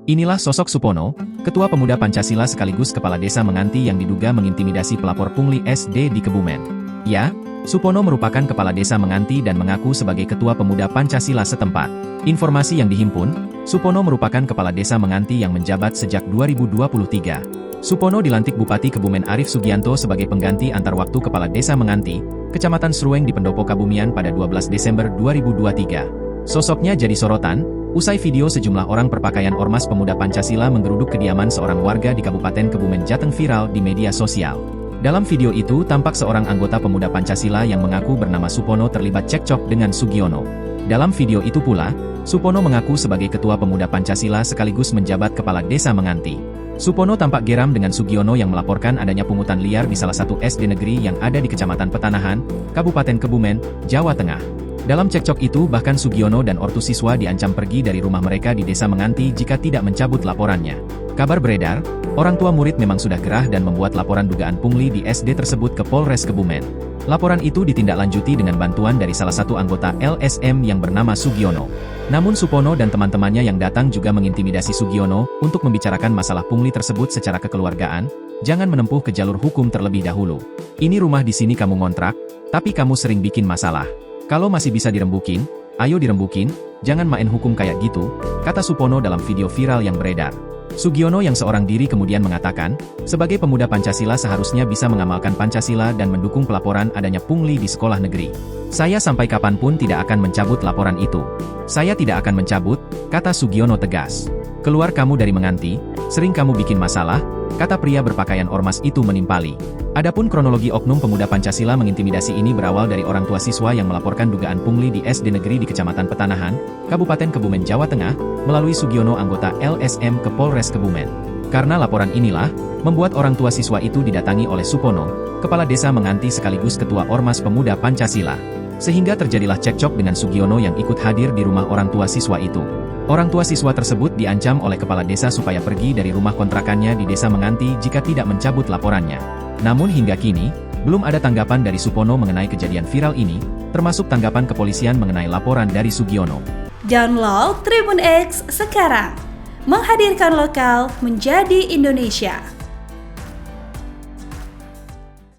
Inilah sosok Supono, Ketua Pemuda Pancasila sekaligus Kepala Desa Menganti yang diduga mengintimidasi pelapor pungli SD di Kebumen. Ya, Supono merupakan Kepala Desa Menganti dan mengaku sebagai Ketua Pemuda Pancasila setempat. Informasi yang dihimpun, Supono merupakan Kepala Desa Menganti yang menjabat sejak 2023. Supono dilantik Bupati Kebumen Arief Sugianto sebagai pengganti antar waktu Kepala Desa Menganti, Kecamatan Srueng di Pendopo Kabumian pada 12 Desember 2023. Sosoknya jadi sorotan, usai video sejumlah orang berpakaian Ormas Pemuda Pancasila menggeruduk kediaman seorang warga di Kabupaten Kebumen Jateng viral di media sosial. Dalam video itu tampak seorang anggota Pemuda Pancasila yang mengaku bernama Supono terlibat cekcok dengan Sugiono. Dalam video itu pula, Supono mengaku sebagai Ketua Pemuda Pancasila sekaligus menjabat Kepala Desa Menganti. Supono tampak geram dengan Sugiono yang melaporkan adanya pungutan liar di salah satu SD negeri yang ada di Kecamatan Petanahan, Kabupaten Kebumen, Jawa Tengah. Dalam cekcok itu bahkan Sugiono dan ortu siswa diancam pergi dari rumah mereka di Desa Menganti jika tidak mencabut laporannya. Kabar beredar, orang tua murid memang sudah gerah dan membuat laporan dugaan pungli di SD tersebut ke Polres Kebumen. Laporan itu ditindaklanjuti dengan bantuan dari salah satu anggota LSM yang bernama Sugiono. Namun Supono dan teman-temannya yang datang juga mengintimidasi Sugiono untuk membicarakan masalah pungli tersebut secara kekeluargaan, jangan menempuh ke jalur hukum terlebih dahulu. Ini rumah di sini kamu ngontrak, tapi kamu sering bikin masalah. Kalau masih bisa dirembukin, ayo dirembukin, jangan main hukum kayak gitu, kata Supono dalam video viral yang beredar. Sugiono yang seorang diri kemudian mengatakan, sebagai pemuda Pancasila seharusnya bisa mengamalkan Pancasila dan mendukung pelaporan adanya pungli di sekolah negeri. Saya sampai kapanpun tidak akan mencabut laporan itu. Saya tidak akan mencabut, kata Sugiono tegas. Keluar kamu dari Menganti, sering kamu bikin masalah, kata pria berpakaian ormas itu menimpali. Adapun kronologi oknum pemuda Pancasila mengintimidasi ini berawal dari orang tua siswa yang melaporkan dugaan pungli di SD negeri di Kecamatan Petanahan, Kabupaten Kebumen, Jawa Tengah, melalui Sugiono anggota LSM ke Polres Kebumen. Karena laporan inilah, membuat orang tua siswa itu didatangi oleh Supono, Kepala Desa Menganti sekaligus Ketua Ormas Pemuda Pancasila. Sehingga terjadilah cekcok dengan Sugiono yang ikut hadir di rumah orang tua siswa itu. Orang tua siswa tersebut diancam oleh kepala desa supaya pergi dari rumah kontrakannya di Desa Menganti jika tidak mencabut laporannya. Namun hingga kini, belum ada tanggapan dari Supono mengenai kejadian viral ini, termasuk tanggapan kepolisian mengenai laporan dari Sugiono. Download Tribun X sekarang, menghadirkan lokal menjadi Indonesia.